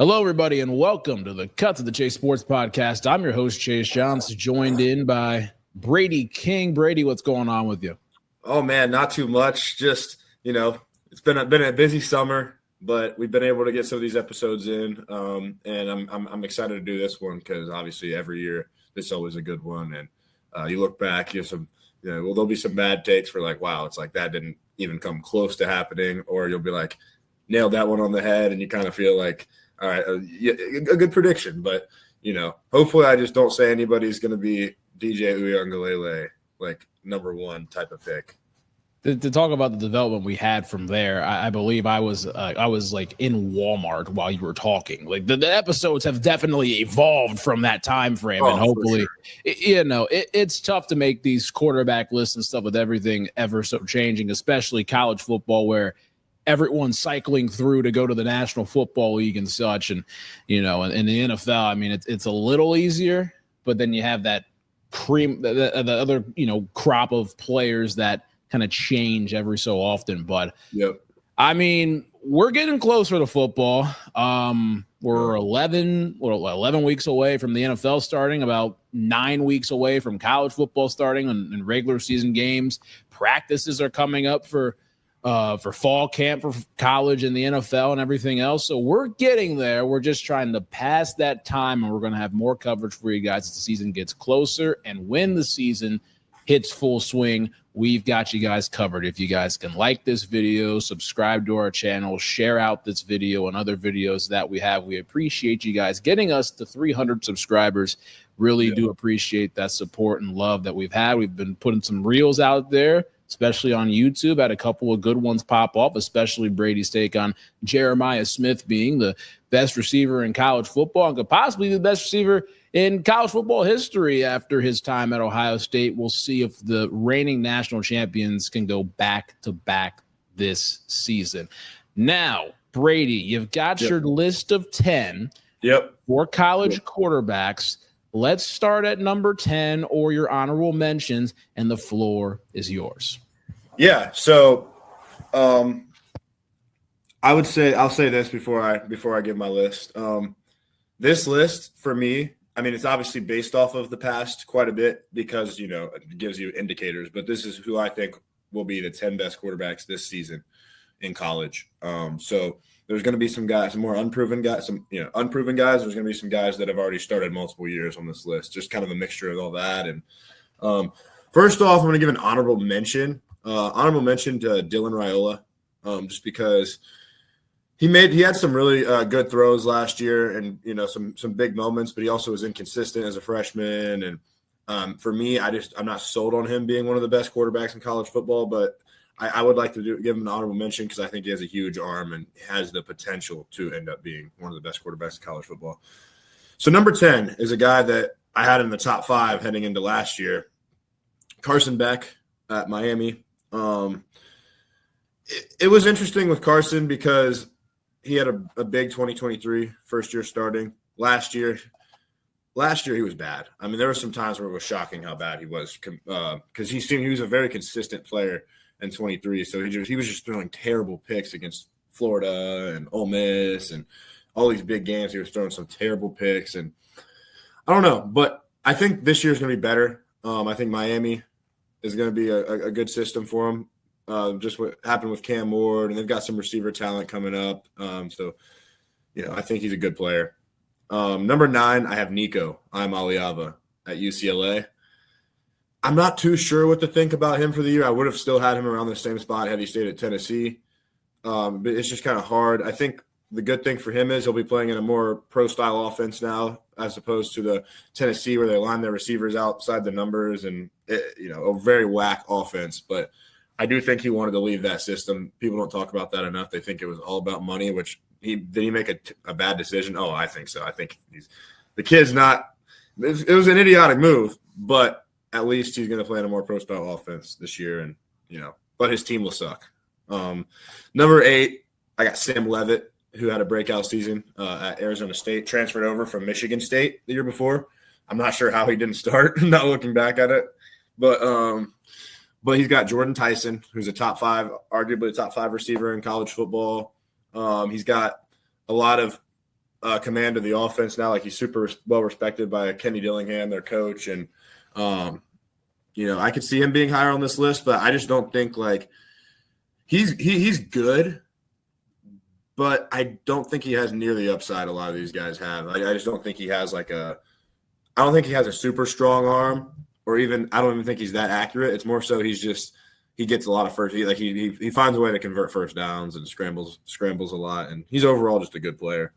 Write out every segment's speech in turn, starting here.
Hello, everybody, and welcome to the Cut to the Chase Sports Podcast. I'm your host, Chase Younts, joined in by Brady King. Brady, what's going on with you? Oh, man, not too much. Just, it's been a busy summer, but we've been able to get some of these episodes in, and I'm excited to do this one because obviously every year this is always a good one. And you look back, you have some, there'll be some bad takes for like, wow, it's like that didn't even come close to happening, or you'll be like, nailed that one on the head, and you kind of feel like, all right, a good prediction, but, hopefully I just don't say anybody's going to be DJ Uiagalelei, like number one type of pick. To talk about the development we had from there, I believe I was like in Walmart while you were talking. Like the episodes have definitely evolved from that time frame, and hopefully, sure. It's tough to make these quarterback lists and stuff with everything ever so changing, especially college football where everyone's cycling through to go to the National Football League and such. And, in the NFL, I mean, it's a little easier, but then you have that cream, the other, crop of players that kind of change every so often. But, yep. I mean, we're getting closer to football. We're 11 weeks away from the NFL starting, about 9 weeks away from college football starting and regular season games. Practices are coming up for fall camp for college and the NFL and everything else. So we're getting there. We're just trying to pass that time, and we're going to have more coverage for you guys as the season gets closer. And when the season hits full swing, we've got you guys covered. If you guys can like this video, subscribe to our channel, share out this video and other videos that we have. We appreciate you guys getting us to 300 subscribers. Really do appreciate that support and love that we've had. We've been putting some reels out there, especially on YouTube. Had a couple of good ones pop off, especially Brady's take on Jeremiah Smith being the best receiver in college football and could possibly be the best receiver in college football history after his time at Ohio State. We'll see if the reigning national champions can go back-to-back this season. Now, Brady, you've got your list of 10 for college quarterbacks. Let's start at number 10 or your honorable mentions, and the floor is yours. Yeah, so I'll say this before I give my list. This list for me, I mean, it's obviously based off of the past quite a bit because, it gives you indicators, but this is who I think will be the 10 best quarterbacks this season in college. So there's going to be some guys, some more unproven guys, unproven guys. There's going to be some guys that have already started multiple years on this list, just kind of a mixture of all that. And first off, I'm going to give an honorable mention to Dylan Raiola, just because he had some really good throws last year and, some big moments, but he also was inconsistent as a freshman. And for me, I'm not sold on him being one of the best quarterbacks in college football, but I would like to give him an honorable mention because I think he has a huge arm and has the potential to end up being one of the best quarterbacks in college football. So number 10 is a guy that I had in the top 5 heading into last year, Carson Beck at Miami. It was interesting with Carson because he had a big 2023 first year starting. Last year he was bad. I mean, there were some times where it was shocking how bad he was because he was a very consistent player in 23. So he was just throwing terrible picks against Florida and Ole Miss and all these big games. He was throwing some terrible picks, and I don't know, but I think this year is going to be better. I think Miami is going to be a good system for him. Just what happened with Cam Ward, and they've got some receiver talent coming up. So I think he's a good player. Number 9, I have Nico Iamaleava at UCLA. I'm not too sure what to think about him for the year. I would have still had him around the same spot had he stayed at Tennessee. But it's just kind of hard. I think the good thing for him is he'll be playing in a more pro-style offense now as opposed to the Tennessee where they line their receivers outside the numbers and, a very whack offense. But I do think he wanted to leave that system. People don't talk about that enough. They think it was all about money, which did he make a bad decision? Oh, I think so. I think the kid's not – it was an idiotic move, but – at least he's going to play in a more pro-style offense this year, and but his team will suck. Number 8, I got Sam Leavitt, who had a breakout season at Arizona State, transferred over from Michigan State the year before. I'm not sure how he didn't start, not looking back at it, but he's got Jordan Tyson, who's arguably a top 5 receiver in college football. He's got a lot of command of the offense now. Like, he's super well respected by Kenny Dillingham, their coach. And, I could see him being higher on this list, but I just don't think like he's good, but I don't think he has near the upside a lot of these guys have. I just don't think he has I don't think he has a super strong arm, or even I don't even think he's that accurate. It's more so he gets a lot of first. He finds a way to convert first downs and scrambles a lot, and he's overall just a good player.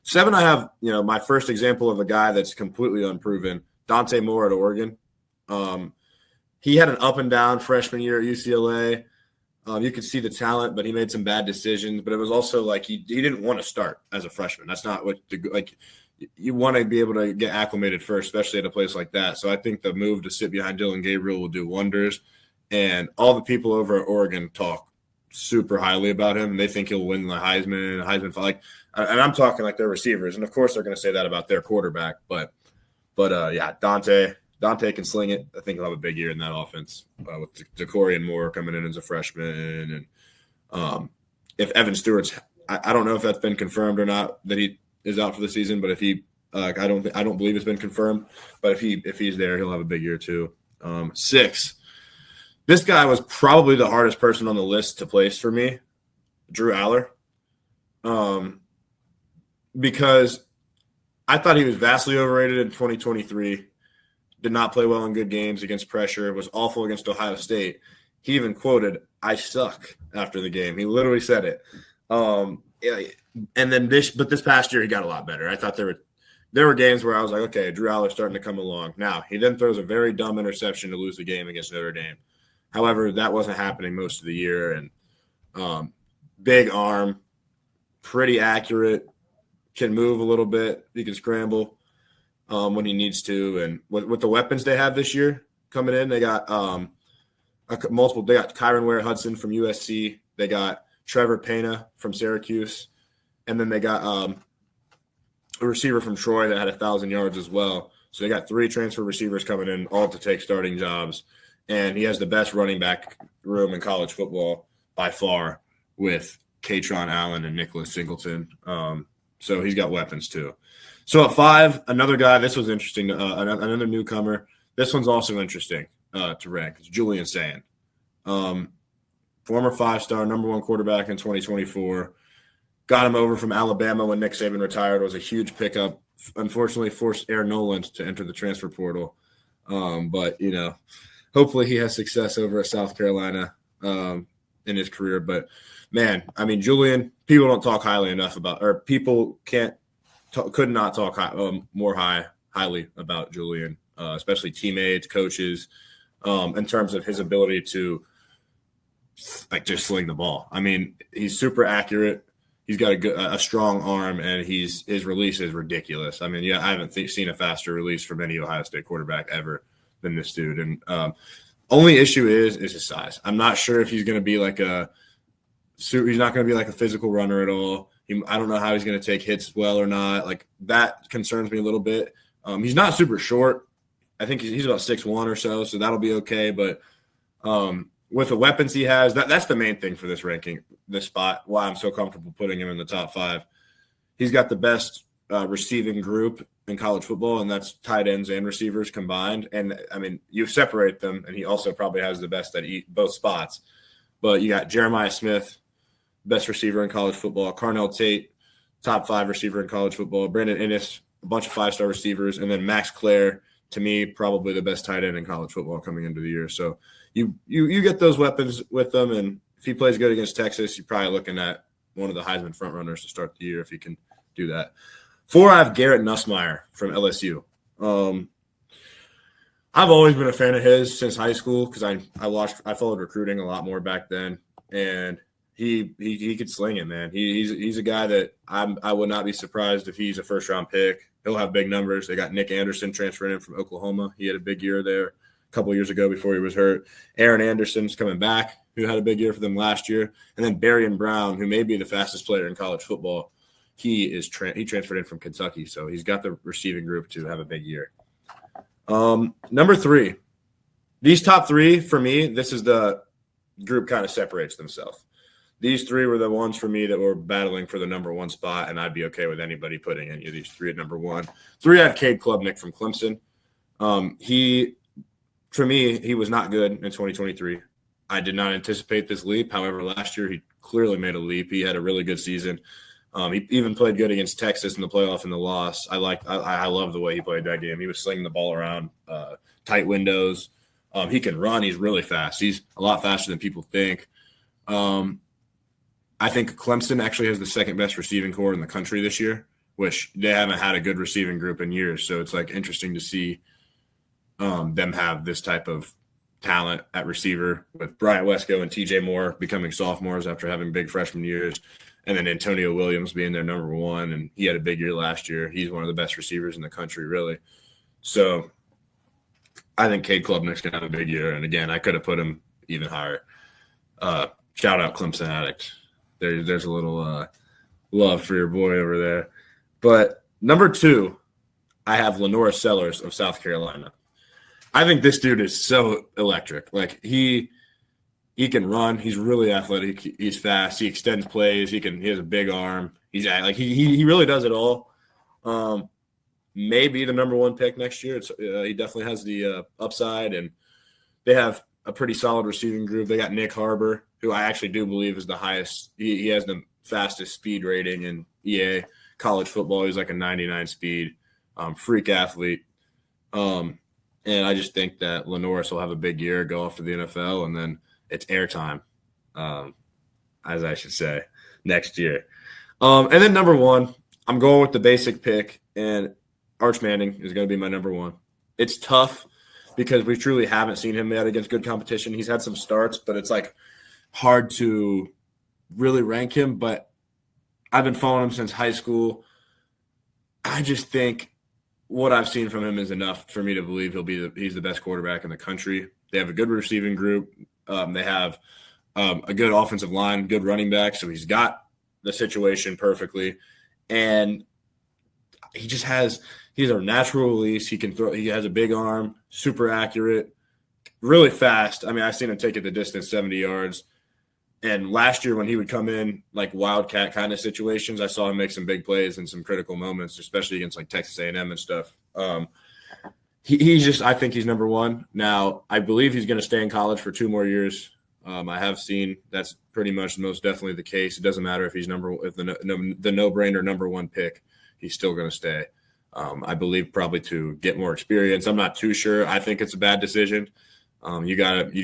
7, I have my first example of a guy that's completely unproven, Dante Moore at Oregon. He had an up and down freshman year at UCLA. You could see the talent, but he made some bad decisions. But it was also like he didn't want to start as a freshman. That's not what you want to be able to get acclimated first, especially at a place like that. So I think the move to sit behind Dylan Gabriel will do wonders. And all the people over at Oregon talk super highly about him. They think he'll win the Heisman. And I'm talking like their receivers. And of course they're going to say that about their quarterback. But yeah, Dante can sling it. I think he'll have a big year in that offense with DeCorian Moore coming in as a freshman. And if Evan Stewart's, I don't know if that's been confirmed or not that he is out for the season. But if he, I don't believe it's been confirmed. But if he's there, he'll have a big year too. 6, this guy was probably the hardest person on the list to place for me, Drew Aller, because I thought he was vastly overrated in 2023. Did not play well in good games against pressure, was awful against Ohio State. He even quoted, "I suck," after the game. He literally said it. And then this past year, he got a lot better. I thought there were games where I was like, okay, Drew Aller's starting to come along. Now, he then throws a very dumb interception to lose the game against Notre Dame. However, that wasn't happening most of the year. And big arm, pretty accurate, can move a little bit. He can scramble when he needs to. And with the weapons they have this year coming in, they got multiple. They got Kyron Ware-Hudson from USC. They got Trevor Pena from Syracuse. And then they got a receiver from Troy that had 1,000 yards as well. So they got 3 transfer receivers coming in, all to take starting jobs. And he has the best running back room in college football by far with Katron Allen and Nicholas Singleton. So he's got weapons too. So at 5, another guy, this was interesting, another newcomer. This one's also interesting to rank. It's Julian Sayin. Former 5-star, number 1 quarterback in 2024. Got him over from Alabama when Nick Saban retired. It was a huge pickup. Unfortunately, forced Aaron Noland to enter the transfer portal. But, hopefully he has success over at South Carolina in his career. But, man, I mean, Julian, people don't talk highly enough about – or people could not talk highly about Julian, especially teammates, coaches, in terms of his ability to, just sling the ball. I mean, he's super accurate. He's got a strong arm, and his release is ridiculous. I mean, I haven't seen a faster release from any Ohio State quarterback ever than this dude. And only issue is his size. I'm not sure if he's going to be he's not going to be like a physical runner at all. I don't know how he's going to take hits well or not. Like, that concerns me a little bit. He's not super short. I think he's about 6'1" or so that'll be okay. But with the weapons he has, that's the main thing for this ranking, this spot, why I'm so comfortable putting him in the top 5. He's got the best receiving group in college football, and that's tight ends and receivers combined. And, I mean, you separate them, and he also probably has the best at both spots. But you got Jeremiah Smith, best receiver in college football, Carnell Tate, top 5 receiver in college football, Brandon Inniss, a bunch of 5-star receivers, and then Max Clare, to me, probably the best tight end in college football coming into the year. So you get those weapons with them, and if he plays good against Texas, you're probably looking at one of the Heisman frontrunners to start the year if he can do that. 4, I have Garrett Nussmeier from LSU. I've always been a fan of his since high school because I followed recruiting a lot more back then, and he could sling it, man. He's a guy that I would not be surprised if he's a first-round pick. He'll have big numbers. They got Nick Anderson transferring in from Oklahoma. He had a big year there a couple years ago before he was hurt. Aaron Anderson's coming back, who had a big year for them last year. And then Barrion Brown, who may be the fastest player in college football. He transferred in from Kentucky, so he's got the receiving group to have a big year. Number 3, these top 3 for me, this is the group kind of separates themselves. these three were the ones for me that were battling for the number one spot, and I'd be okay with anybody putting any of these three at number one. 3, I have Cade Klubnik from Clemson. For me, he was not good in 2023. I did not anticipate this leap. However, last year he clearly made a leap. He had a really good season. He even played good against Texas in the playoff in the loss. I love the way he played that game. He was slinging the ball around tight windows. He can run. He's really fast. He's a lot faster than people think. I think Clemson actually has the second best receiving core in the country this year, which they haven't had a good receiving group in years. So it's like interesting to see them have this type of talent at receiver with Bryant Wesco and TJ Moore becoming sophomores after having big freshman years. And then Antonio Williams being their number one, and he had a big year last year. He's one of the best receivers in the country, really. So I think Cade Klubnik's going to have a big year. And, again, I could have put him even higher. Shout out Clemson Addict. There's a little love for your boy over there. But number 2, I have Lenora Sellers of South Carolina. I think this dude is so electric. Like, he can run. He's really athletic. He's fast. He extends plays. He has a big arm. He really does it all. Maybe the number one pick next year. He definitely has the upside, and they have a pretty solid receiving group. They got Nick Harbor, who I actually do believe is the highest. He has the fastest speed rating in EA college football. He's like a 99 speed, freak athlete. And I just think that Lenoris will have a big year, go off to the NFL, and then it's airtime, as I should say, next year. And then number 1, I'm going with the basic pick, and Arch Manning is going to be my number 1. It's tough because we truly haven't seen him yet against good competition. He's had some starts, but it's like hard to really rank him. But I've been following him since high school. I just think what I've seen from him is enough for me to believe he's the best quarterback in the country. They have a good receiving group. They have a good offensive line, good running back. So he's got the situation perfectly. And he's a natural release. He can throw. He has a big arm, super accurate, really fast. I mean, I've seen him take it the distance, 70 yards. And last year when he would come in like wildcat kind of situations, I saw him make some big plays in some critical moments, especially against like Texas A&M and stuff. I think he's number 1. Now, I believe he's going to stay in college for 2 more years. I have seen that's pretty much most definitely the case. It doesn't matter if he's the no-brainer number 1 pick, he's still going to stay. I believe probably to get more experience. I'm not too sure. I think it's a bad decision. You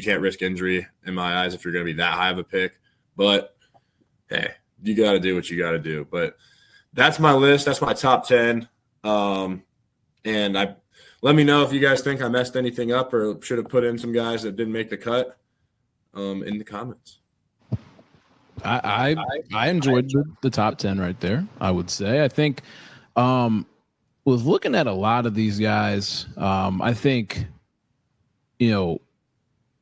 can't risk injury in my eyes if you're going to be that high of a pick. But hey, you got to do what you got to do. But that's my list. That's my top 10. And let me know if you guys think I messed anything up or should have put in some guys that didn't make the cut in the comments. I enjoyed the top 10 right there, I would say. I think with looking at a lot of these guys, I think,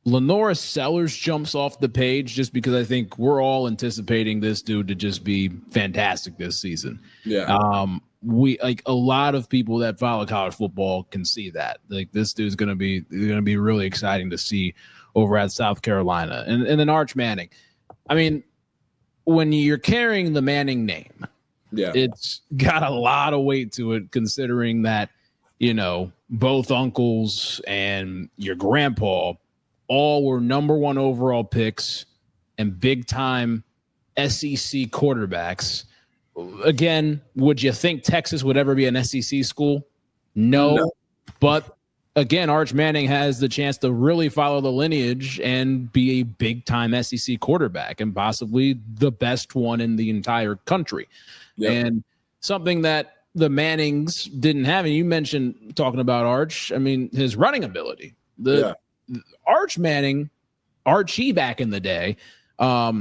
Lenora Sellers jumps off the page just because I think we're all anticipating this dude to just be fantastic this season. Yeah. We like a lot of people that follow college football can see that. Like this dude's gonna be really exciting to see over at South Carolina. And then Arch Manning. I mean, when you're carrying the Manning name, it's got a lot of weight to it, considering that, both uncles and your grandpa all were number 1 overall picks and big time SEC quarterbacks. Again, would you think Texas would ever be an SEC school? No. But again, Arch Manning has the chance to really follow the lineage and be a big time SEC quarterback and possibly the best one in the entire country. Yep. And something that the Mannings didn't have, and you mentioned talking about Arch, I mean, his running ability. Arch Manning, Archie back in the day, I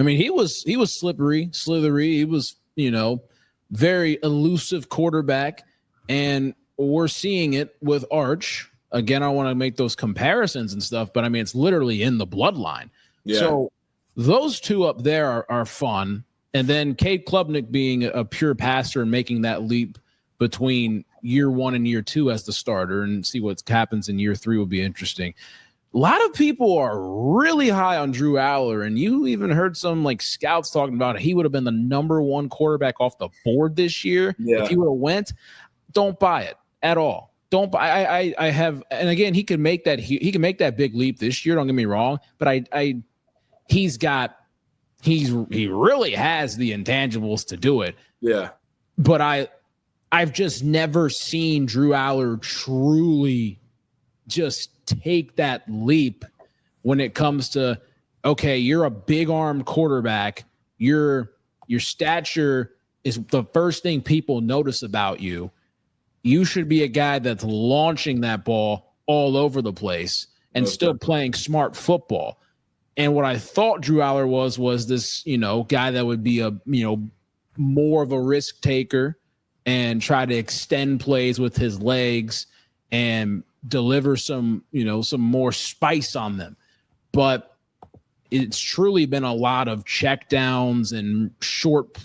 mean, he was slippery, slithery. He was, very elusive quarterback, and we're seeing it with Arch. Again, I want to make those comparisons and stuff, but I mean, it's literally in the bloodline. Yeah. So those two up there are fun. And then Cade Klubnik being a pure passer and making that leap between year 1 and year 2 as the starter, and see what happens in year 3 will be interesting. a lot of people are really high on Drew Aller, and you even heard some like scouts talking about he would have been the number one quarterback off the board this year if he would have went. Don't buy it at all. Don't buy. I have, and again, he can make that big leap this year. Don't get me wrong, but he really has the intangibles to do it. Yeah, but I've just never seen Drew Aller truly just take that leap when it comes to, okay, you're a big armed quarterback. Your stature is the first thing people notice about you. You should be a guy that's launching that ball all over the place and still playing smart football. And what I thought Drew Aller was this, guy that would be a, more of a risk taker and try to extend plays with his legs and deliver some more spice on them. But it's truly been a lot of check downs and short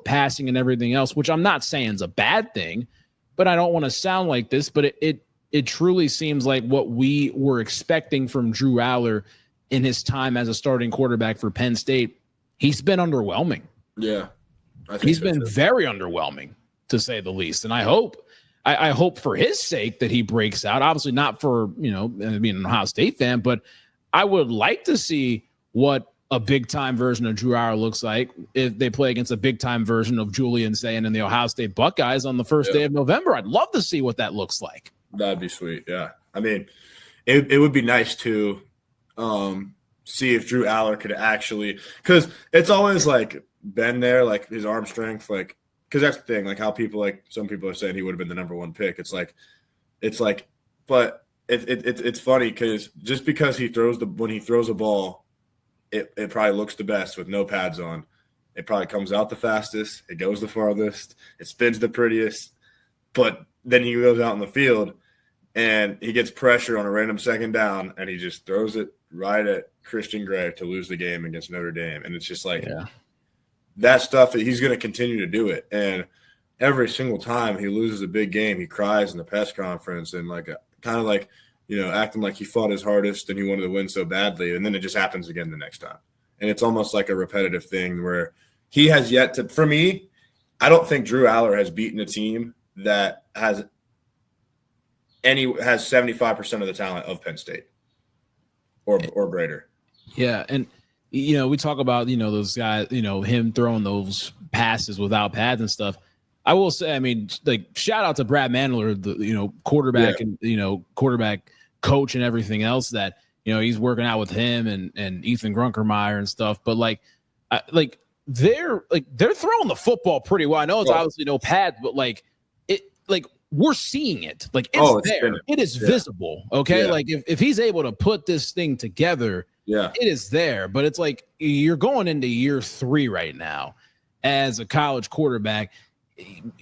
passing and everything else, which I'm not saying is a bad thing, but I don't want to sound like this, but it truly seems like what we were expecting from Drew Aller in his time as a starting quarterback for Penn State. He's been underwhelming. Yeah. He's been very underwhelming, to say the least. And I hope for his sake that he breaks out. Obviously not for, being an Ohio State fan, but I would like to see what a big-time version of Drew Aller looks like if they play against a big-time version of Julian Sayin and the Ohio State Buckeyes on the first day of November. I'd love to see what that looks like. That'd be sweet, yeah. I mean, it would be nice to see if Drew Aller could actually – because it's always, like, been there, like, his arm strength, like – because that's the thing, like, how people – like, some people are saying he would have been the number one pick. It's like – but it's funny because just because when he throws a ball – it probably looks the best with no pads on. It probably comes out the fastest. It goes the farthest. It spins the prettiest. But then he goes out in the field, and he gets pressure on a random second down, and he just throws it right at Christian Gray to lose the game against Notre Dame. And it's just like that stuff, he's going to continue to do it. And every single time he loses a big game, he cries in the press conference and kind of like – acting like he fought his hardest and he wanted to win so badly. And then it just happens again the next time. And it's almost like a repetitive thing where he has yet to – for me, I don't think Drew Aller has beaten a team that has 75% of the talent of Penn State or greater. Yeah, and, we talk about, those guys, him throwing those passes without pads and stuff. I will say, I mean, like, shout out to Brad Mandler, the, quarterback and, quarterback coach and everything else that, he's working out with him and Ethan Grunkermeyer and stuff. But they're throwing the football pretty well. I know it's obviously no pads, but we're seeing it. Like, it's there. It is visible. Okay. Yeah. Like if he's able to put this thing together, it is there. But it's like you're going into year 3 right now as a college quarterback.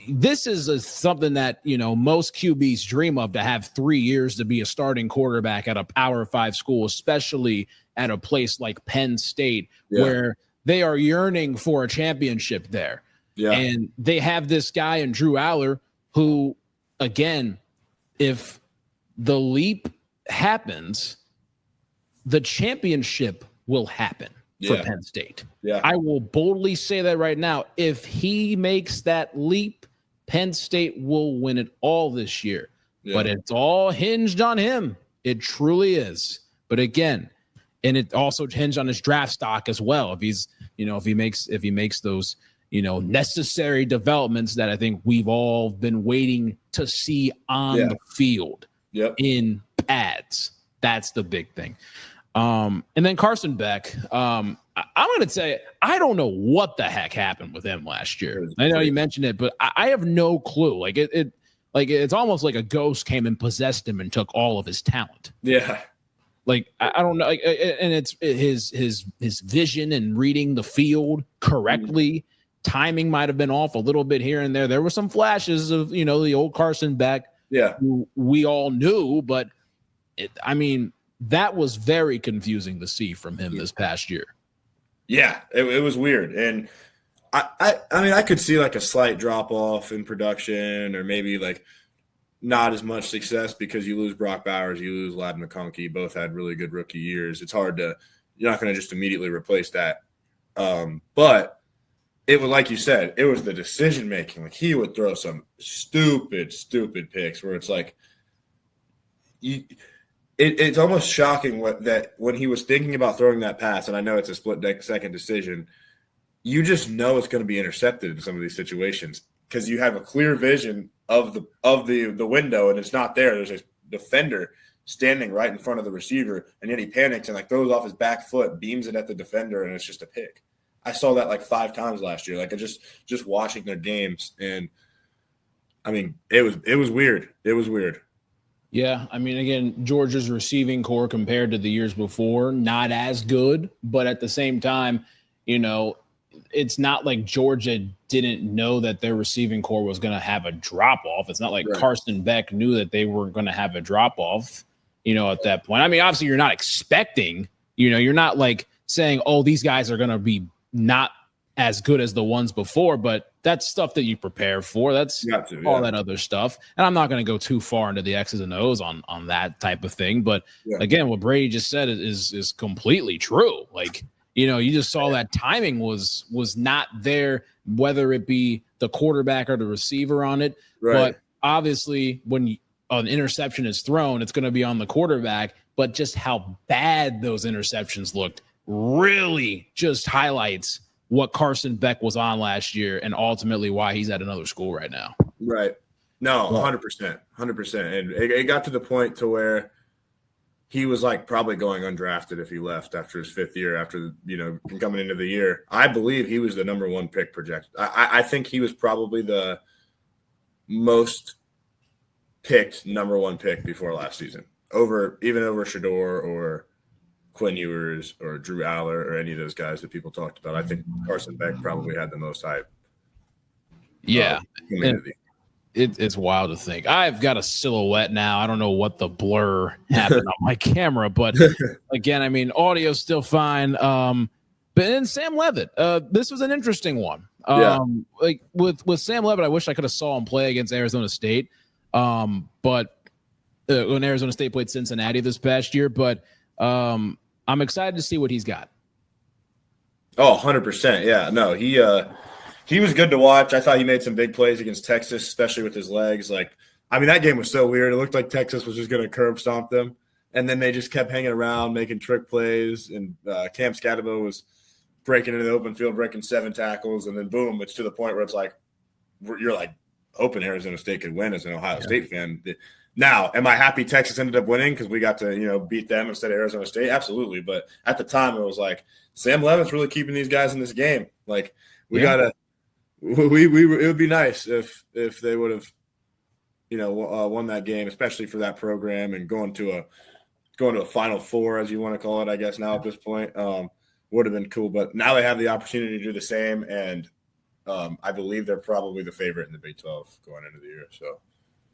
This is something that, most QBs dream of, to have 3 years to be a starting quarterback at a Power 5 school, especially at a place like Penn State, where they are yearning for a championship there. Yeah. And they have this guy in Drew Aller who, again, if the leap happens, the championship will happen. For Penn State. Yeah. I will boldly say that right now. If he makes that leap, Penn State will win it all this year. Yeah. But it's all hinged on him. It truly is. But again, and it also hinged on his draft stock as well. If he's, if he makes those, necessary developments that I think we've all been waiting to see on the field in pads. That's the big thing. And then Carson Beck, I'm going to say, I don't know what the heck happened with him last year. I know you mentioned it, but I have no clue. Like it's almost like a ghost came and possessed him and took all of his talent. Yeah. Like, I don't know. And it's his vision and reading the field correctly. Timing might've been off a little bit here and there. There were some flashes of, the old Carson Beck who we all knew, but that was very confusing to see from him this past year. Yeah, it was weird. And I mean, I could see like a slight drop off in production, or maybe like not as much success because you lose Brock Bowers, you lose Ladd McConkey. Both had really good rookie years. It's hard to – you're not going to just immediately replace that. But it was like you said, it was the decision making. Like he would throw some stupid picks where it's like it's almost shocking that when he was thinking about throwing that pass, and I know it's a split second decision, you just know it's going to be intercepted in some of these situations because you have a clear vision of the window and it's not there. There's a defender standing right in front of the receiver, and yet he panics and like throws off his back foot, beams it at the defender, and it's just a pick. I saw that like 5 times last year. Like just watching their games, and I mean, it was weird. It was weird. Yeah, I mean, again, Georgia's receiving core compared to the years before, not as good, but at the same time, you know, it's not like Georgia didn't know that their receiving core was going to have a drop off. It's not like right. Carson Beck knew that they were going to have a drop off, you know, at that point. I mean, obviously you're not expecting, you know, you're not like saying, oh, these guys are going to be not as good as the ones before, but that's stuff that you prepare for. That's all that other stuff. And I'm not going to go too far into the X's and O's on that type of thing. But again, what Brady just said is completely true. Like, you know, you just saw that timing was not there, whether it be the quarterback or the receiver on it. Right. But obviously when an interception is thrown, it's going to be on the quarterback. But just how bad those interceptions looked really just highlights what Carson Beck was on last year and ultimately why he's at another school right now. Right. No, 100%. 100%. And it got to the point to where he was like probably going undrafted if he left after his 5th year, after, you know, coming into the year. I believe he was the number 1 pick projected. I think he was probably the most picked number 1 pick before last season, even over Shedeur or Quinn Ewers or Drew Aller or any of those guys that people talked about. I think Carson Beck probably had the most hype. Yeah. It's wild to think. I've got a silhouette now. I don't know what the blur happened on my camera, but again, I mean, audio's still fine. But then Sam Levitt, this was an interesting one. Like with Sam Levitt, I wish I could have saw him play against Arizona State. But when Arizona State played Cincinnati this past year, but I'm excited to see what he's got. Oh, 100%. Yeah, no, he was good to watch. I thought he made some big plays against Texas, especially with his legs. Like, I mean, that game was so weird. It looked like Texas was just going to curb stomp them. And then they just kept hanging around, making trick plays. And Cam Scatabo was breaking into the open field, breaking 7 tackles. And then, boom, it's to the point where it's like, you're like hoping Arizona State could win as an Ohio State fan. Now, am I happy Texas ended up winning because we got to, you know, beat them instead of Arizona State? Absolutely. But at the time, it was like, Sam Levitt's really keeping these guys in this game. Like, we got to – it would be nice if they would have, you know, won that game, especially for that program and going to a Final Four, as you want to call it, I guess, now at this point. Would have been cool. But now they have the opportunity to do the same, and I believe they're probably the favorite in the Big 12 going into the year. So.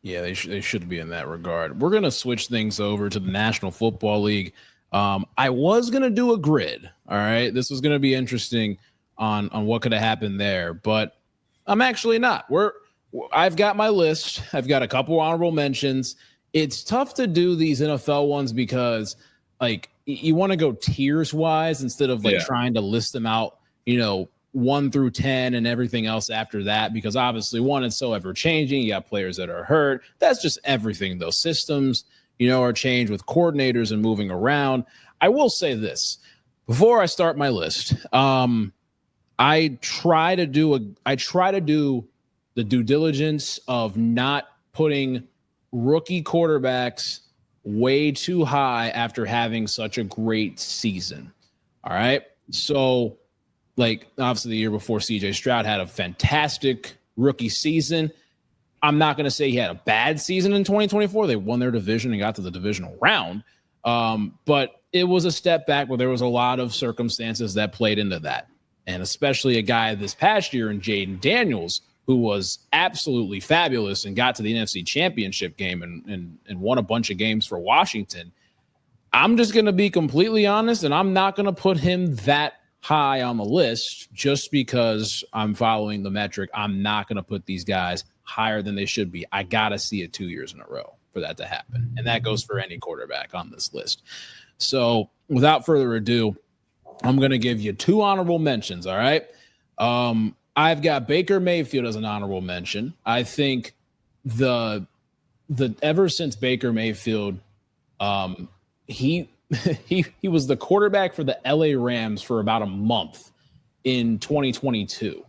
Yeah, they should be in that regard. We're going to switch things over to the National Football League. I was going to do a grid, all right? This was going to be interesting on what could have happened there, but I'm actually not. I've got my list. I've got a couple honorable mentions. It's tough to do these NFL ones because, like, you want to go tiers-wise instead of, like, trying to list them out, you know, 1 through 10 and everything else after that, because obviously one, it's so ever changing. You got players that are hurt. That's just everything. Those systems, you know, are changed with coordinators and moving around. I will say this before I start my list. I try to do the due diligence of not putting rookie quarterbacks way too high after having such a great season. All right. So, like, obviously the year before, CJ Stroud had a fantastic rookie season. I'm not going to say he had a bad season in 2024. They won their division and got to the divisional round. But it was a step back where there was a lot of circumstances that played into that. And especially a guy this past year in Jaden Daniels, who was absolutely fabulous and got to the NFC Championship game and won a bunch of games for Washington. I'm just going to be completely honest, and I'm not going to put him that high on the list just because I'm following the metric. I'm not going to put these guys higher than they should be. I got to see it 2 years in a row for that to happen. And that goes for any quarterback on this list. So without further ado, I'm going to give you 2 honorable mentions. All right. I've got Baker Mayfield as an honorable mention. I think the ever since Baker Mayfield, he was the quarterback for the LA Rams for about a month in 2022.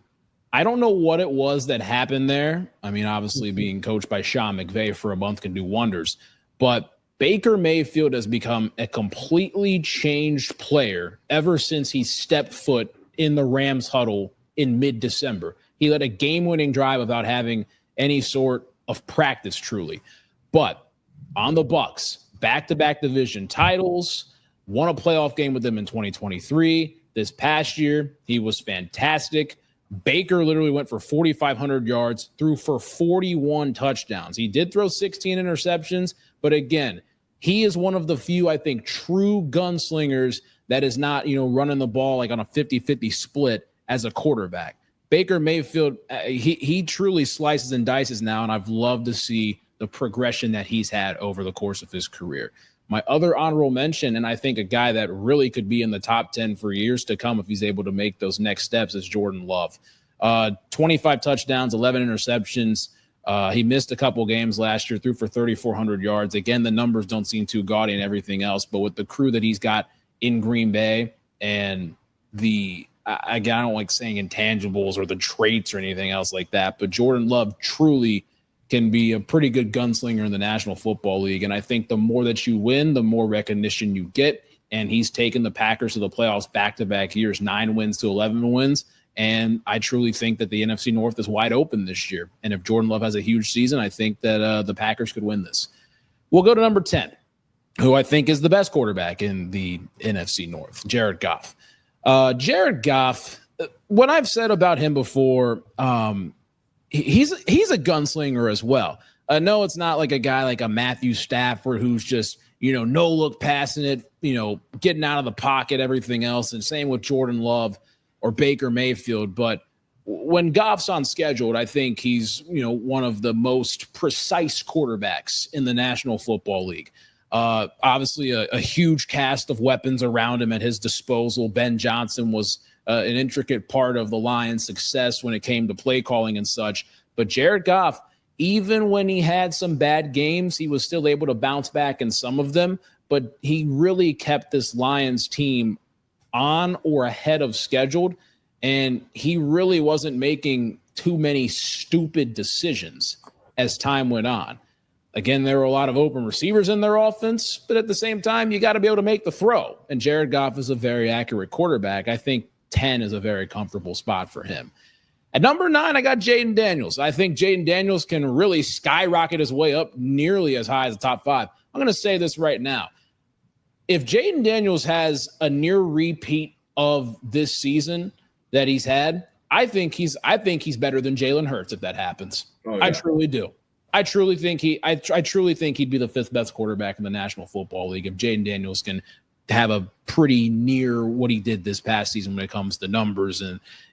I don't know what it was that happened there. I mean, obviously being coached by Sean McVay for a month can do wonders, but Baker Mayfield has become a completely changed player ever since he stepped foot in the Rams huddle in mid-December. He led a game-winning drive without having any sort of practice, truly. But on the Bucs, back-to-back division titles, won a playoff game with them in 2023. This past year, he was fantastic. Baker literally went for 4,500 yards, threw for 41 touchdowns. He did throw 16 interceptions, but again, he is one of the few, I think, true gunslingers that is not, running the ball like on a 50-50 split as a quarterback. Baker Mayfield, he truly slices and dices now, and I've loved to see the progression that he's had over the course of his career. My other honorable mention, and I think a guy that really could be in the top 10 for years to come if he's able to make those next steps, is Jordan Love. 25 touchdowns, 11 interceptions. He missed a couple games last year, threw for 3,400 yards. Again, the numbers don't seem too gaudy and everything else, but with the crew that he's got in Green Bay and I don't like saying intangibles or the traits or anything else like that, but Jordan Love truly can be a pretty good gunslinger in the National Football League. And I think the more that you win, the more recognition you get. And he's taken the Packers to the playoffs back-to-back years, 9 wins to 11 wins. And I truly think that the NFC North is wide open this year. And if Jordan Love has a huge season, I think that the Packers could win this. We'll go to number 10, who I think is the best quarterback in the NFC North, Jared Goff. Jared Goff, what I've said about him before, he's a gunslinger as well. No, it's not like a guy like a Matthew Stafford who's just, no look passing it, getting out of the pocket, everything else. And same with Jordan Love or Baker Mayfield. But when Goff's on schedule, I think he's, one of the most precise quarterbacks in the National Football League. Obviously a huge cast of weapons around him at his disposal. Ben Johnson was an intricate part of the Lions' success when it came to play calling and such. But Jared Goff, even when he had some bad games, he was still able to bounce back in some of them. But he really kept this Lions team on or ahead of scheduled. And he really wasn't making too many stupid decisions as time went on. Again, there were a lot of open receivers in their offense, but at the same time, you got to be able to make the throw. And Jared Goff is a very accurate quarterback. I think 10 is a very comfortable spot for him. At number 9, I got Jaden Daniels. I think Jaden Daniels can really skyrocket his way up nearly as high as the top 5. I'm going to say this right now. If Jaden Daniels has a near repeat of this season that he's had, I think he's better than Jalen Hurts if that happens. Oh, yeah. I truly do. I truly think he'd be the 5th best quarterback in the National Football League if Jaden Daniels can have a pretty near what he did this past season when it comes to numbers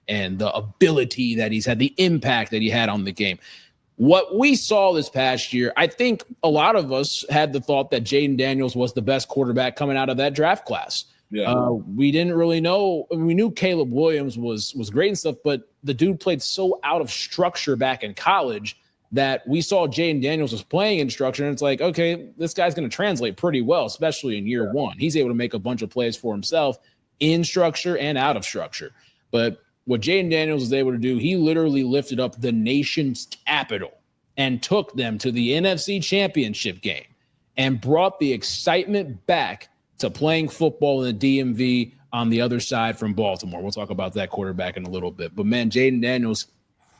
and the ability that he's had, the impact that he had on the game. What we saw this past year, I think a lot of us had the thought that Jaden Daniels was the best quarterback coming out of that draft class. Yeah. We didn't really know. We knew Caleb Williams was great and stuff, but the dude played so out of structure back in college that we saw Jaden Daniels was playing in structure, and it's like, okay, this guy's going to translate pretty well, especially in year one. He's able to make a bunch of plays for himself in structure and out of structure. But what Jaden Daniels was able to do, he literally lifted up the nation's capital and took them to the NFC Championship game and brought the excitement back to playing football in the DMV on the other side from Baltimore. We'll talk about that quarterback in a little bit. But, man, Jaden Daniels,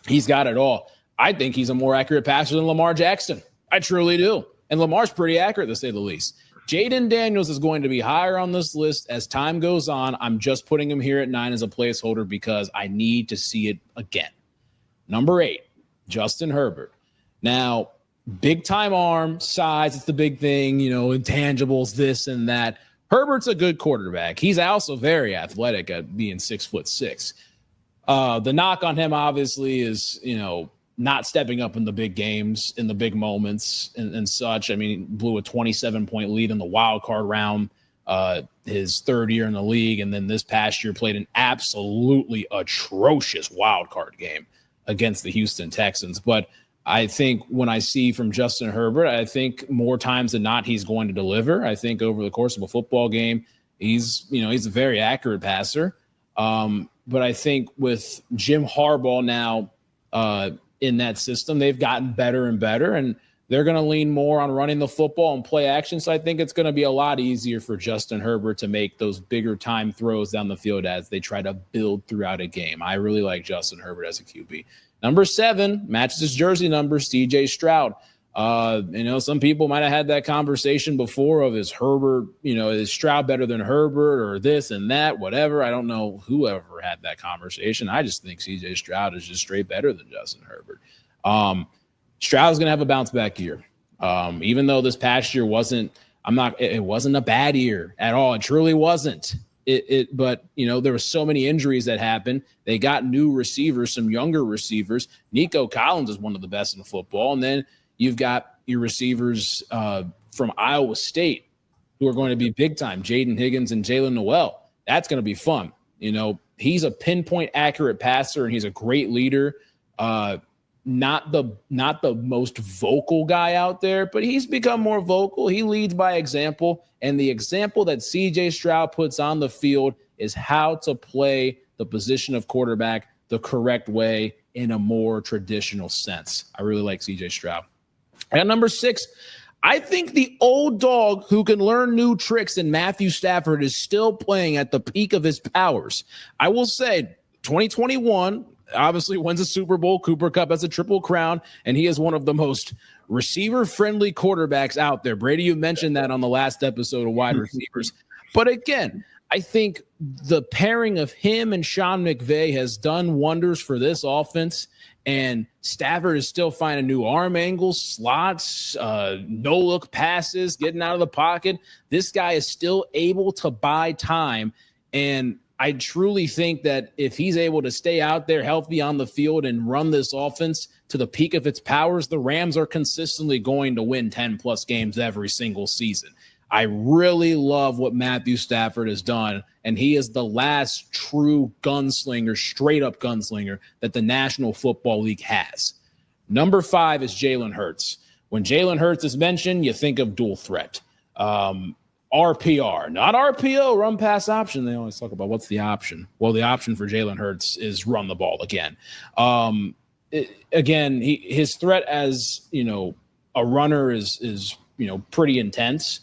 he's got it all. I think he's a more accurate passer than Lamar Jackson. I truly do. And Lamar's pretty accurate, to say the least. Jaden Daniels is going to be higher on this list as time goes on. I'm just putting him here at 9 as a placeholder because I need to see it again. Number 8, Justin Herbert. Now, big-time arm, size, it's the big thing, intangibles, this and that. Herbert's a good quarterback. He's also very athletic at being 6'6". The knock on him, obviously, is, not stepping up in the big games, in the big moments and such. I mean, blew a 27-point lead in the wild card round his third year in the league. And then this past year played an absolutely atrocious wild card game against the Houston Texans. But I think when I see from Justin Herbert, I think more times than not, he's going to deliver. I think over the course of a football game, he's a very accurate passer. But I think with Jim Harbaugh now in that system, they've gotten better and better, and they're going to lean more on running the football and play action. So I think it's going to be a lot easier for Justin Herbert to make those bigger time throws down the field as they try to build throughout a game. I really like Justin Herbert as a QB. Number 7 matches his jersey number, C.J. Stroud. Some people might have had that conversation before of is Herbert, is Stroud better than Herbert or this and that, whatever. I don't know whoever had that conversation. I just think C.J. Stroud is just straight better than Justin Herbert. Stroud's going to have a bounce back year. Even though this past year wasn't a bad year at all. It truly wasn't. But there were so many injuries that happened. They got new receivers, some younger receivers. Nico Collins is one of the best in football. And then you've got your receivers from Iowa State who are going to be big time, Jaden Higgins and Jalen Noel. That's going to be fun. He's a pinpoint accurate passer, and he's a great leader. Not the most vocal guy out there, but he's become more vocal. He leads by example, and the example that C.J. Stroud puts on the field is how to play the position of quarterback the correct way in a more traditional sense. I really like C.J. Stroud. At number 6, I think the old dog who can learn new tricks in Matthew Stafford is still playing at the peak of his powers. I will say 2021 obviously wins a Super Bowl. Cooper Kupp has a triple crown, and he is one of the most receiver-friendly quarterbacks out there. Brady, you mentioned that on the last episode of Wide Receivers. But again, I think the pairing of him and Sean McVay has done wonders for this offense, and Stafford is still finding new arm angles, slots, no-look passes, getting out of the pocket. This guy is still able to buy time, and I truly think that if he's able to stay out there healthy on the field and run this offense to the peak of its powers, the Rams are consistently going to win 10-plus games every single season. I really love what Matthew Stafford has done, and he is the last true gunslinger, straight-up gunslinger that the National Football League has. Number 5 is Jalen Hurts. When Jalen Hurts is mentioned, you think of dual threat. RPR, not RPO, run pass option. They always talk about what's the option. Well, the option for Jalen Hurts is run the ball again. His threat as a runner is pretty intense,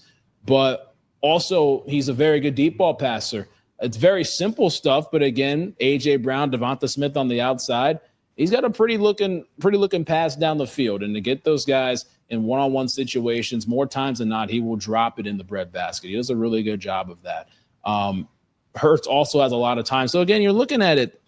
but also he's a very good deep ball passer. It's very simple stuff, but again, AJ Brown, Devonta Smith on the outside, he's got a pretty looking pass down the field, and to get those guys in one-on-one situations, more times than not, he will drop it in the breadbasket. He does a really good job of that. Hurts also has a lot of time. So, again, you're looking at it,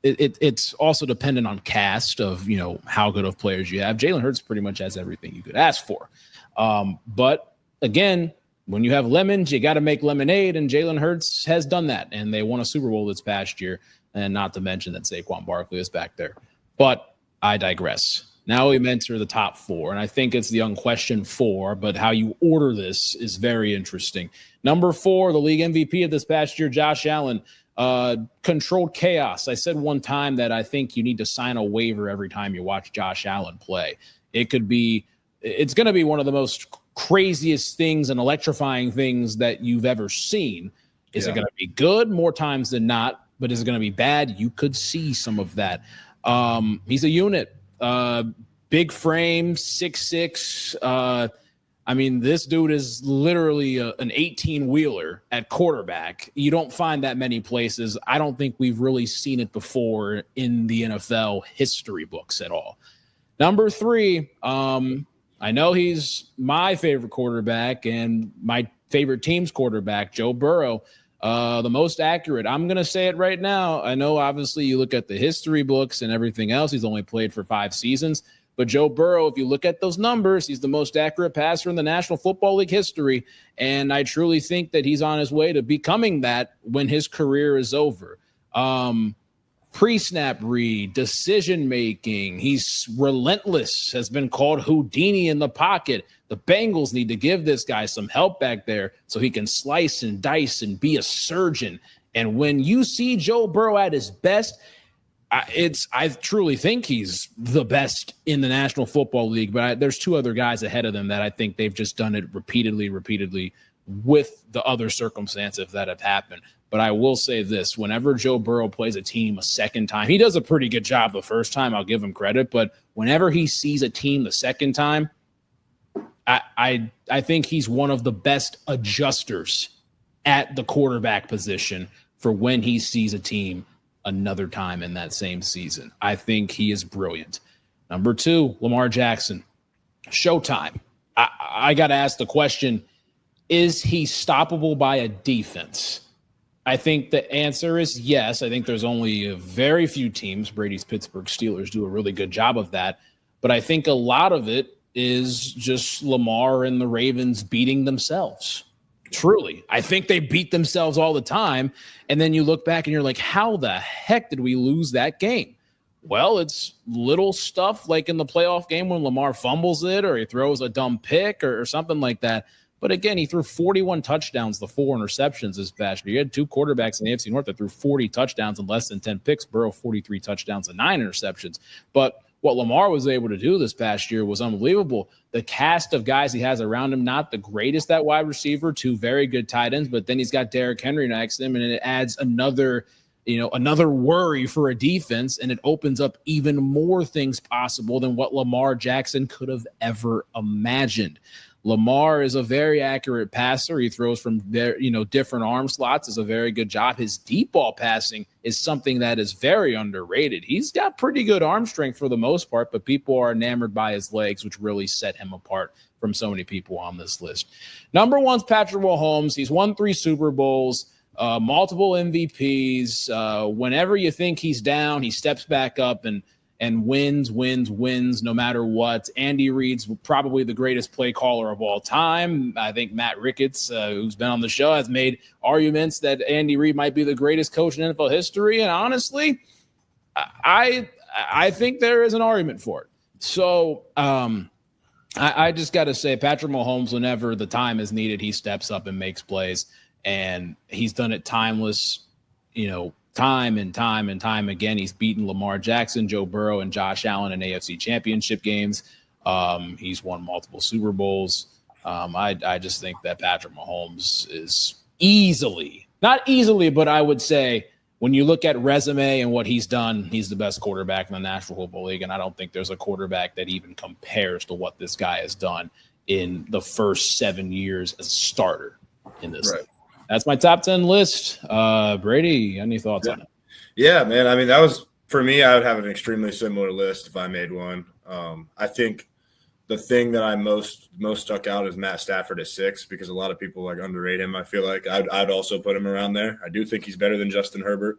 it's also dependent on cast of, how good of players you have. Jalen Hurts pretty much has everything you could ask for. But, again, when you have lemons, you got to make lemonade, and Jalen Hurts has done that, and they won a Super Bowl this past year, and not to mention that Saquon Barkley is back there. But I digress. Now we enter the top 4, and I think it's the unquestioned 4, but how you order this is very interesting. Number 4, the league MVP of this past year, Josh Allen, controlled chaos. I said one time that I think you need to sign a waiver every time you watch Josh Allen play. It's going to be one of the most craziest things and electrifying things that you've ever seen. Is it going to be good? More times than not. But is it going to be bad? You could see some of that. He's a unit. Big frame, 6'6". This dude is literally an 18-wheeler at quarterback. You don't find that many places. I don't think we've really seen it before in the NFL history books at all. Number 3, I know he's my favorite quarterback and my favorite team's quarterback, Joe Burrow. The most accurate. I'm going to say it right now. I know, obviously, you look at the history books and everything else. He's only played for 5 seasons. But Joe Burrow, if you look at those numbers, he's the most accurate passer in the National Football League history. And I truly think that he's on his way to becoming that when his career is over. pre-snap read, decision making. He's relentless, has been called Houdini in the pocket. The Bengals need to give this guy some help back there so he can slice and dice and be a surgeon. And when you see Joe Burrow at his best, I truly think he's the best in the National Football League. But there's two other guys ahead of them that I think they've just done it repeatedly with the other circumstances that have happened. But I will say this, whenever Joe Burrow plays a team a second time, he does a pretty good job the first time, I'll give him credit. But whenever he sees a team the second time, I think he's one of the best adjusters at the quarterback position for when he sees a team another time in that same season. I think he is brilliant. Number 2, Lamar Jackson. Showtime. I got to ask the question, is he stoppable by a defense? I think the answer is yes. I think there's only a very few teams. Brady's Pittsburgh Steelers do a really good job of that. But I think a lot of it is just Lamar and the Ravens beating themselves. Truly. I think they beat themselves all the time. And then you look back and you're like, how the heck did we lose that game? Well, it's little stuff like in the playoff game when Lamar fumbles it or he throws a dumb pick or something like that. But again, he threw 41 touchdowns, the 4 interceptions this past year. You had 2 quarterbacks in the AFC North that threw 40 touchdowns and less than 10 picks. Burrow, 43 touchdowns and 9 interceptions. But what Lamar was able to do this past year was unbelievable. The cast of guys he has around him, not the greatest at wide receiver, 2 very good tight ends, but then he's got Derrick Henry next to him, and it adds another worry for a defense, and it opens up even more things possible than what Lamar Jackson could have ever imagined. Lamar is a very accurate passer. He throws from different arm slots, does a very good job. His deep ball passing is something that is very underrated. He's got pretty good arm strength for the most part, but people are enamored by his legs, which really set him apart from so many people on this list. Number 1's Patrick Mahomes. He's won 3 Super Bowls, multiple MVPs. Whenever you think he's down, he steps back up and wins no matter what. Andy Reid's probably the greatest play caller of all time. I think Matt Ricketts, who's been on the show, has made arguments that Andy Reid might be the greatest coach in NFL history. And honestly, I think there is an argument for it. So I just got to say, Patrick Mahomes, whenever the time is needed, he steps up and makes plays. And he's done it timeless, time and time again. He's beaten Lamar Jackson, Joe Burrow, and Josh Allen in AFC championship games. He's won multiple Super Bowls. I just think that Patrick Mahomes is not easily, but I would say when you look at resume and what he's done, he's the best quarterback in the National Football League. And I don't think there's a quarterback that even compares to what this guy has done in the first 7 years as a starter in this league. That's my top 10 list. Brady, any thoughts on it? Yeah, man. I mean, that was, for me, I would have an extremely similar list if I made one. I think the thing that I most stuck out is Matt Stafford at 6 because a lot of people underrate him. I feel like I'd also put him around there. I do think he's better than Justin Herbert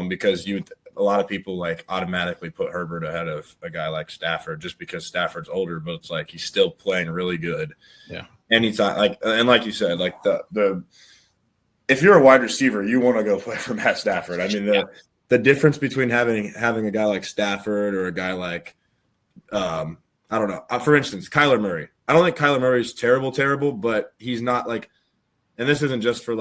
because a lot of people automatically put Herbert ahead of a guy like Stafford just because Stafford's older, but it's he's still playing really good. Yeah. Anytime, and like you said, the if you're a wide receiver, you want to go play for Matt Stafford. I mean, the difference between having a guy like Stafford or a guy like, I don't know, for instance, Kyler Murray. I don't think Kyler Murray's terrible, but he's not and this isn't just for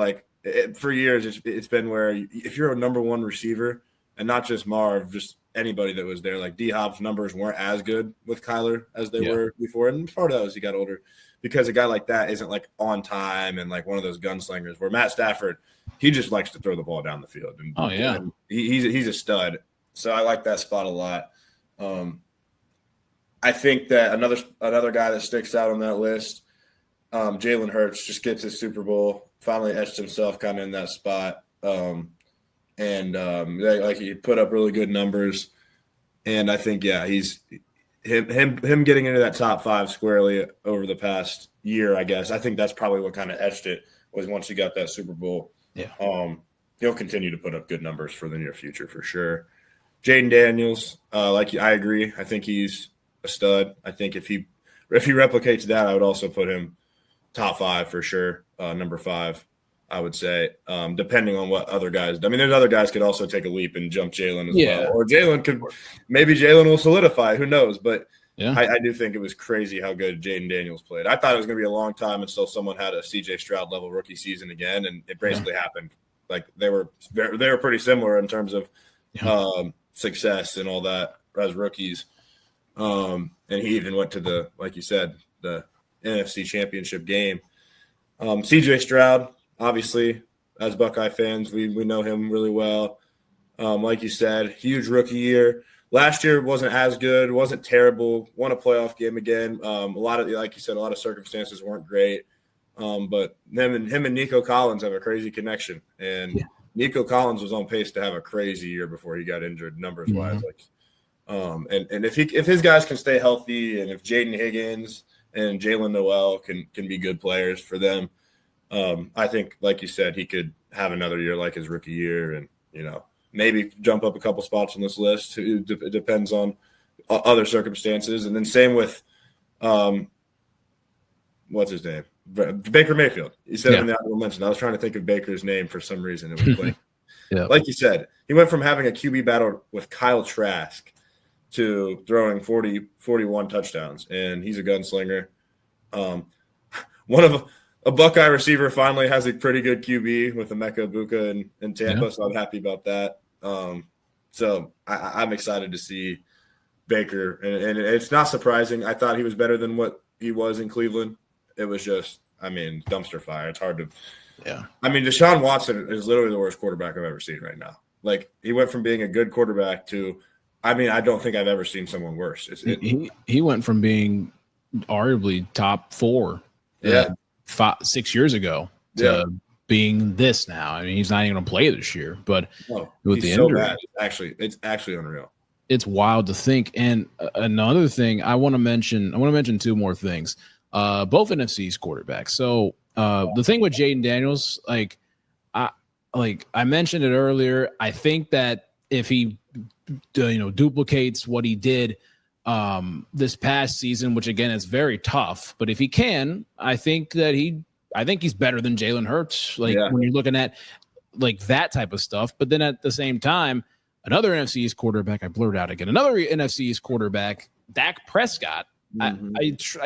for years. It's been where if you're a number 1 receiver, and not just Marv, just anybody that was there, D-Hop's numbers weren't as good with Kyler as they were before, and part of that was he got older. Because a guy like that isn't on time and one of those gunslingers. Where Matt Stafford, he just likes to throw the ball down the field. And, he's a stud. So I like that spot a lot. I think that another guy that sticks out on that list, Jalen Hurts, just gets his Super Bowl. Finally etched himself kind of in that spot, he put up really good numbers. And I think he's. Him getting into that top 5 squarely over the past year, I guess. I think that's probably what kind of etched it was once he got that Super Bowl. Yeah. He'll continue to put up good numbers for the near future for sure. Jaden Daniels, I agree. I think he's a stud. I think if he replicates that, I would also put him top 5 for sure, number 5. I would say, depending on what other guys. I mean, there's other guys could also take a leap and jump Jalen as well, or maybe Jalen will solidify. Who knows? But yeah, I do think it was crazy how good Jaden Daniels played. I thought it was going to be a long time until someone had a C.J. Stroud level rookie season again, and it basically happened. Like they were pretty similar in terms of success and all that as rookies. And he even went to the, like you said, the NFC Championship game. C.J. Stroud, obviously, as Buckeye fans, we know him really well. Like you said, huge rookie year. Last year wasn't as good, wasn't terrible. Won a playoff game again. Like you said, a lot of circumstances weren't great. But him and Nico Collins have a crazy connection, and Nico Collins was on pace to have a crazy year before he got injured, numbers wise. And if his guys can stay healthy, and if Jaden Higgins and Jalen Noel can be good players for them, I think, like you said, he could have another year like his rookie year, and maybe jump up a couple spots on this list. It depends on other circumstances. And then same with what's his name? Baker Mayfield. He said it in the honorable mention. I was trying to think of Baker's name for some reason. It was blank. Like you said, he went from having a QB battle with Kyle Trask to throwing 41 touchdowns, and he's a gunslinger. A Buckeye receiver finally has a pretty good QB with Emeka Egbuka in Tampa, so I'm happy about that. So I'm excited to see Baker, and it's not surprising. I thought he was better than what he was in Cleveland. It was just, dumpster fire. It's hard to – Deshaun Watson is literally the worst quarterback I've ever seen right now. Like, he went from being a good quarterback to – I don't think I've ever seen someone worse. He went from being arguably top 4 6 years ago to being this now. He's not even going to play this year, but with the injury, bad. It's actually unreal. It's wild to think. And another thing I want to mention 2 more things. Both NFC's quarterbacks. So the thing with Jaden Daniels, I mentioned it earlier. I think that if he duplicates what he did this past season, which again is very tough, but if he can, I think he's better than Jalen Hurts. When you're looking at that type of stuff, but then at the same time, another NFC's quarterback, another NFC's quarterback, Dak Prescott. I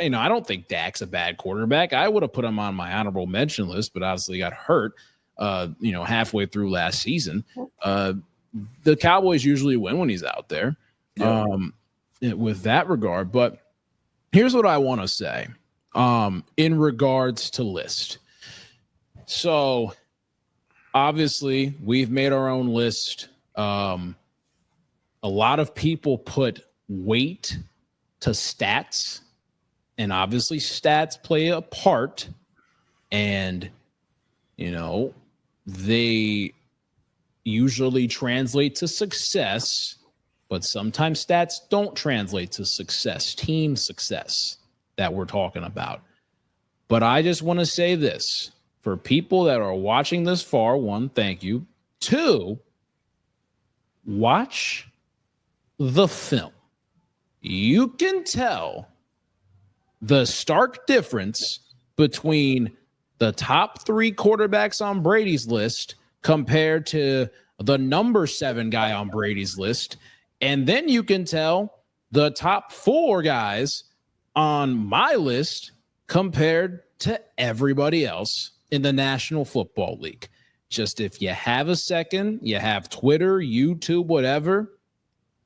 don't think Dak's a bad quarterback. I would have put him on my honorable mention list, but obviously got hurt, halfway through last season. The Cowboys usually win when he's out there. With that regard, but here's what I want to say in regards to list. So obviously we've made our own list. A lot of people put weight to stats, and obviously stats play a part, and they usually translate to success. But sometimes stats don't translate to success, team success that we're talking about. But I just want to say this. For people that are watching this far, 1, thank you. 2, watch the film. You can tell the stark difference between the top 3 quarterbacks on Brady's list compared to the number 7 guy on Brady's list. And then you can tell the top 4 guys on my list compared to everybody else in the National Football League. Just if you have a second, you have Twitter, YouTube, whatever,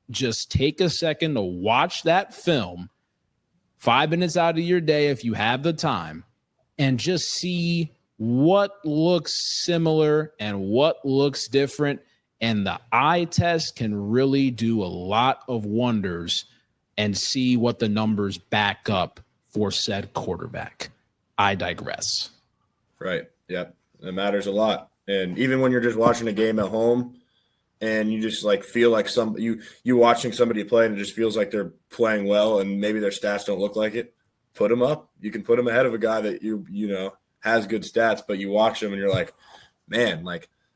just take a second to watch that film, 5 minutes out of your day if you have the time, and just see what looks similar and what looks different. And the eye test can really do a lot of wonders and see what the numbers back up for said quarterback. I digress. Right. Yep. It matters a lot. And even when you're just watching a game at home and you just feel like you watching somebody play and it just feels like they're playing well and maybe their stats don't look like it, put them up. You can put them ahead of a guy that has good stats, but you watch him and you're like, man,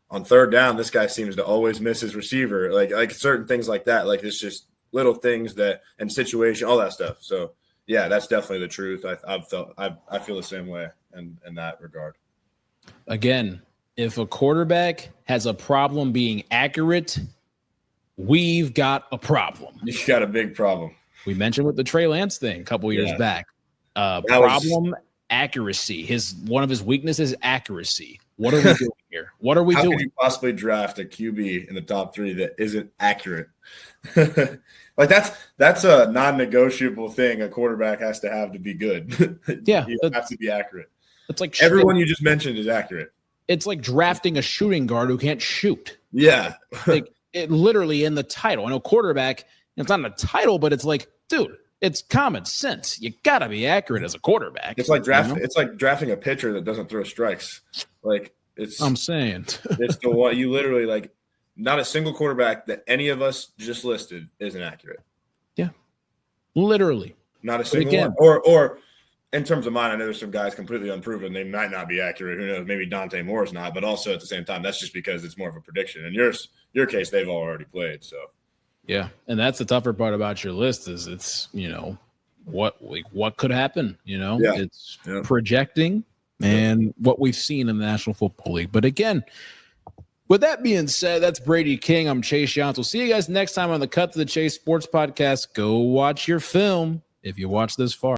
on 3rd down, this guy seems to always miss his receiver. Like certain things like that. It's just little things and situation, all that stuff. So yeah, that's definitely the truth. I feel the same way in that regard. Again, if a quarterback has a problem being accurate, we've got a problem. You got a big problem. We mentioned with the Trey Lance thing a couple years back. Accuracy. One of his weaknesses, accuracy. What are we doing here? What are we doing? How could you possibly draft a QB in the top 3 that isn't accurate? Like that's a non-negotiable thing a quarterback has to have to be good. Yeah, you have to be accurate. It's like everyone you just mentioned is accurate. It's like drafting a shooting guard who can't shoot. Yeah, like it literally in the title. I know quarterback. It's not in the title, but it's like, dude, it's common sense. You gotta be accurate as a quarterback. It's like drafting. It's like drafting a pitcher that doesn't throw strikes. Like it's. I'm saying it's the one you literally like. Not a single quarterback that any of us just listed isn't accurate. Yeah, literally. Not a single one. Or in terms of mine, I know there's some guys completely unproven. They might not be accurate. Who knows? Maybe Dante Moore's not. But also at the same time, that's just because it's more of a prediction. In your case, they've already played. So. Yeah, and that's the tougher part about your list is it's, what could happen, It's projecting and what we've seen in the National Football League. But again, with that being said, that's Brady King. I'm Chase Younts. We'll see you guys next time on the Cut to the Chase Sports Podcast. Go watch your film if you watch this far.